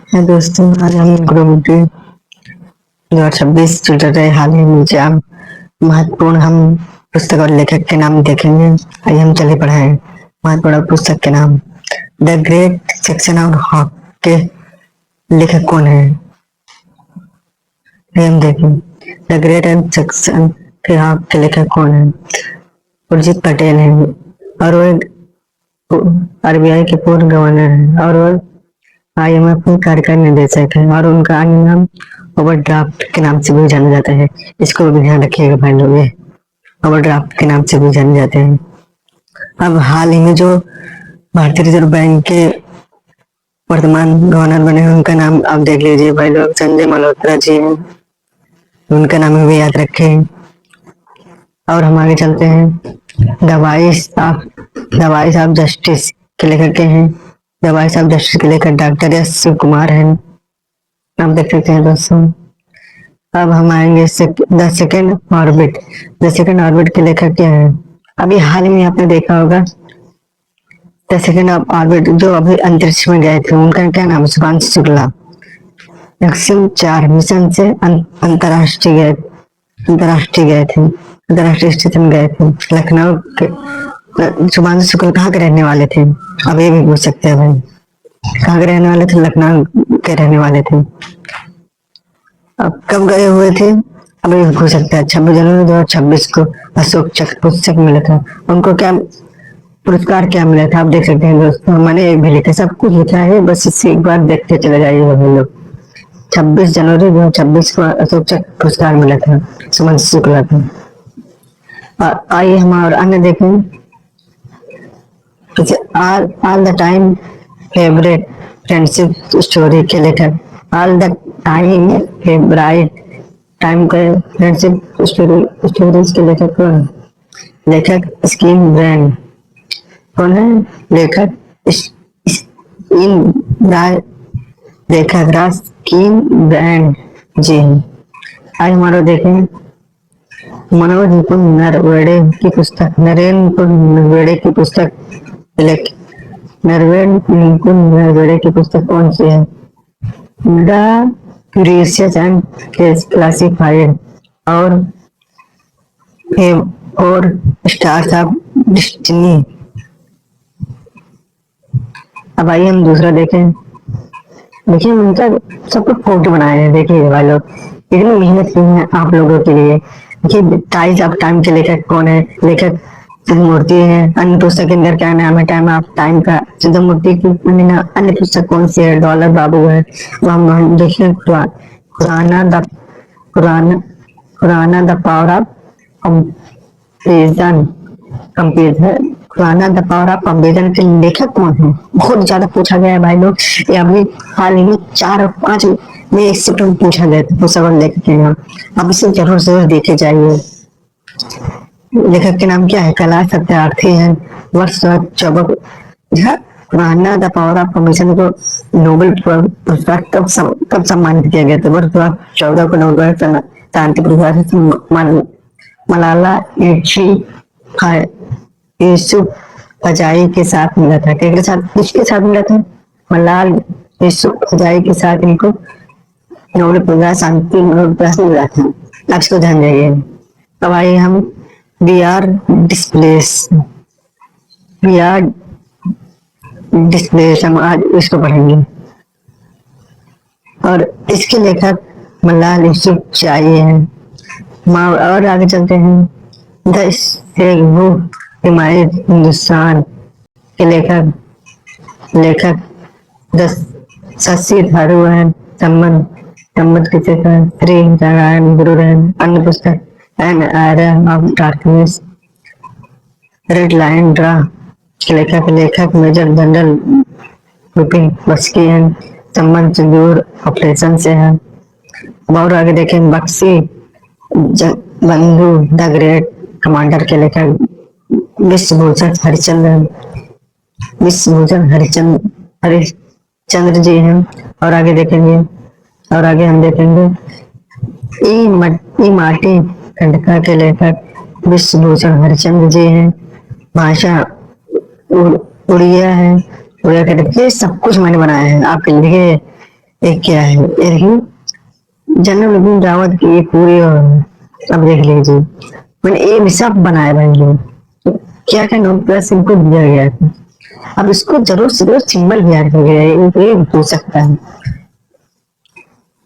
है दोस्तों, आज हम गुरुमुखी 2026 चल रहे हाल ही में जहाँ महत्वपूर्ण हम पुस्तक और लेखक के नाम देखेंगे। आइए हम चले पढ़े महत्वपूर्ण पुस्तक के नाम। द ग्रेट सेक्शन और हॉक के लेखक कौन है? हम देखें द ग्रेट एंड सेक्शन के हॉक के लेखक कौन है? उर्जित पटेल है और वो आरबीआई के पूर्व गवर्नर है और वो IMF में कार्यकारी निदेशक है और उनका अन्य नाम ओवरड्राफ्ट के नाम से भी जाना जाता है। इसको भी ध्यान रखिएगा भाई लोग, ये ओवरड्राफ्ट के नाम से भी जाने जाते हैं। अब हाल ही में जो भारतीय रिजर्व बैंक के वर्तमान गवर्नर बने हैं उनका नाम आप देख लीजिए भाई लोग, संजय मल्होत्रा जी हैं, उनका नाम भी याद रखें। और हम आगे चलते हैं। द वॉइस ऑफ जस्टिस के लेखक के हैं। द वॉइस ऑफ जस्टिस के लेखक डॉक्टर एस शिव कुमार हैं, आप देख सकते हैं दोस्तों। अब हम आएंगे the second orbit. The second orbit के लेखक क्या है? अभी हाल ही में आपने देखा होगा द सेकेंड ऑर्बिट जो अभी अंतरिक्ष में गए थे, उनका क्या नाम? शुभांशु शुक्ला। एक्सिम 4 मिशन से अंतरराष्ट्रीय गए थे, अंतरराष्ट्रीय स्टेशन गए थे। लखनऊ के शुभांशु शुक्ला कहाँ के रहने वाले थे? अब ये भी पूछ सकते हैं भाई, कहाँ के रहने वाले थे? लखनऊ के रहने वाले थे। अब कब गए हुए थे? अब ये पूछ सकते हैं। 26 जनवरी 2026 को अशोक चक्र पुस्तक मिला था। उनको क्या पुरस्कार क्या मिला था? आप देख सकते हैं दोस्तों, मैंने भी लिखा, सब कुछ लिखा है, बस इससे एक बार देखते चले जाइए हम लोग। 26 जनवरी 2026 को अशोक चक्र पुरस्कार मिला था शुभांशु शुक्ला को। आइए हम और अन्य देखें। All the time favourite friendship story के लेखक, all the time favourite time के फ्रेंडशिप स्टोरीज के लेखक कौन है? लेखक स्कीन ब्रांड। कौन है लेखक? लेखक रास्किन ब्रांड जी हैं। आज हमारा देखें मनोज मुकुंद नरवणे की पुस्तक, नरवणे की पुस्तक कौन सी है? द क्यूरियस एंड क्लासिफाइड और स्टार्स ऑफ डेस्टिनी। अब आइए हम दूसरा देखें। देखिए उनका सब कुछ फोटो बनाए हैं, देखिए भाई लोग इतनी मेहनत की है आप लोगों के लिए। देखिए टाइम्स ऑफ टाइम के लेखक कौन है? लेखक सिद्धमूर्ति है। अन्य पुस्तक के अंदर क्या नाम है? टाइम ऑफ टाइम का सिद्धमूर्ति की अन्य पुस्तक कौन सी है? डॉलर बाबू है। हम देखिए Khurana the power of comparison Khurana the power of comparison के लेखक कौन है? बहुत ज्यादा पूछा गया है भाई लोग, ये अभी हाल ही में 4 और 5 में एक से पूछा गया था पुस्तक और लेखक के नाम। अब इसे जरूर से देखे जाइए। लेखक के नाम क्या है? कैलाश सत्यार्थी है। वर्ष 2014 Khurana the power of comparison को नोबेल पुरस्कार कब सम्मानित किया गया था? वर्ष 2014 को नोबेल शांति पुरस्कार से मलाला यूसुफ फजाई के साथ मिला था। किसके साथ मिला था? मलाल यूसुफ फजाई के साथ इनको नोबेल पुरस्कार शांति नोबेल पुरस्कार मिला था। आप इसको ध्यान देंगे। अब आइए हम वी आर डिस्प्लेस हम आज इसको पढ़ेंगे और इसके लेखक मलाल यूसुफ फजाई है। और आगे चलते हैं। द हिंदुस्तान के लेखक शशि थारूर हैं। संबंध के श्री नारायण गुरु हैं। अन्य पुस्तक an era of darkness, red line draw के लेखक मेजर जनरल विपिन बख्शी हैं। संबंध दूर ऑपरेशन से है। और आगे देखें बख्शी बंधु द ग्रेट कमांडर के लेखक विश्वभूषण हरिश्चंद्र जी हैं। और आगे देखेंगे और आगे हम देखेंगे ई माटी खंडका के लेखक विश्वभूषण हरिश्चंद्र जी हैं। भाषा उड़िया है। उड़िया के सब कुछ मैंने बनाया है आपके लिए। एक क्या है, ये देखिए जनरल बिपिन रावत की ये पूरी अब देख लीजिए, मैंने ये भी सब बनाए भाई लोग, तो क्या क्या नोट प्लस इनको दिया गया है। अब इसको जरूर से जरूर सिंबल भी ऐड कर गया है, ये पूछ सकता है।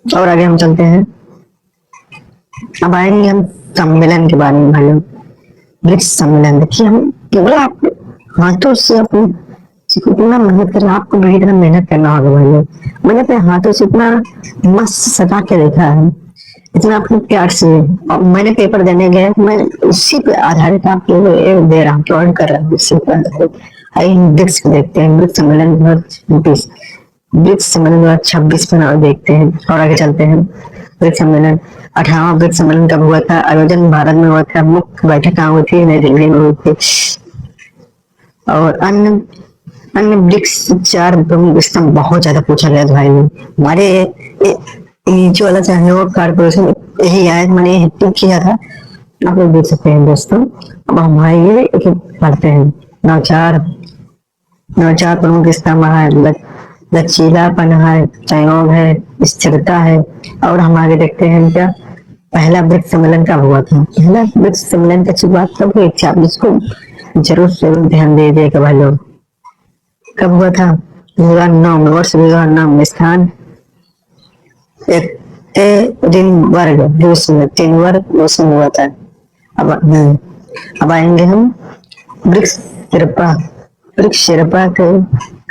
और आगे हम चलते हैं, अब आएंगे हम सम्मेलन के बारे में भाई लोग। ब्रिक्स सम्मेलन देखिए, हम केवल आप हाथों से अपने इतना मेहनत करना, आपको भी इतना मेहनत करना होगा भाई लोग। मैंने अपने हाथों से इतना मस्त सजा के देखा है, इतना अपने प्यार से, और मैंने पेपर देने गए, मैं उसी पे आधारित आपको दे रहा हूँ, प्रोवाइड कर रहा हूँ उसी पे आधारित। आइए ब्रिक्स को देखते हैं, ब्रिक्स सम्मेलन 2026, ब्रिक्स सम्मेलन 2026 पर देखते हैं और आगे चलते हैं। ब्रिक्स सम्मेलन 18वां ब्रिक्स सम्मेलन कब हुआ था? आयोजन भारत में हुआ था, मुख्य बैठक कहाँ हुई थी? नई दिल्ली में हुई थी। और अन्य अन्य ब्रिक्स चार प्रमुख स्तंभ बहुत ज्यादा पूछा गया था भाई। हमारे नीचे वाला चाहे वो कारपोरेशन, यही आया, मैंने टिक किया था, आप लोग देख सकते हैं दोस्तों। अब हम आइए एक एक पढ़ते हैं। नवाचार, नवाचार प्रमुख स्तंभ है, लचीलापन है, संयोग है, स्थिरता है। और हम आगे देखते हैं क्या पहला ब्रिक्स सम्मेलन कब हुआ था? पहला ब्रिक्स सम्मेलन की शुरुआत कब हुई थी? आप इसको जरूर से ध्यान दे दीजिएगा भाई लोग। कब हुआ था? 2009 में, वर्ष 2009 में। स्थान एडिनबर्ग, रूस में, 3 रूस में हुआ था। अब आएंगे हम ब्रिक्स शिरपा, ब्रिक्स शिरपा के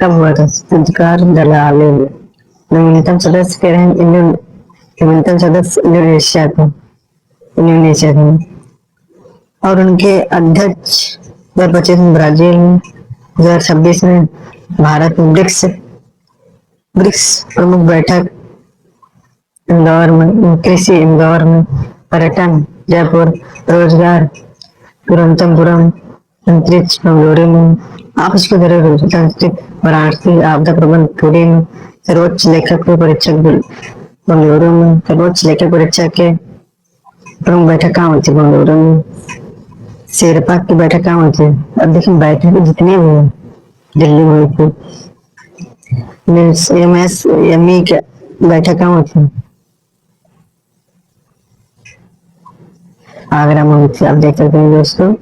कब हुआ था? संस्कार दलाले में। नवीनतम सदस्य कह रहे हैं नवीनतम सदस्य इंडोनेशिया थे, इंडोनेशिया थे। और उनके अध्यक्ष 2025 में ब्राजील में, 2026 में भारत में। ब्रिक्स ब्रिक्स प्रमुख बैठक इंदौर में, कृषि इंदौर में, पर्यटन जयपुर, रोजगार तिरुवनंतपुरम, अंतरिक्ष बेंगलुरु में। आप इसको जरूर संस्कृत वाराणसी, आपदा प्रबंध पुरी में, सर्वोच्च लेखक परीक्षक बेंगलुरु में, सर्वोच्च लेखक परीक्षा के प्रमुख बैठक कहाँ हुई थी? बेंगलुरु में। शेरपा की बैठक कहाँ हुई थी? अब देखिए बैठक जितनी हुई है दिल्ली में हुई थी। MSME की बैठक कहाँ हुई थी? आगरा में हुई थी। आप देख सकते हैं दोस्तों।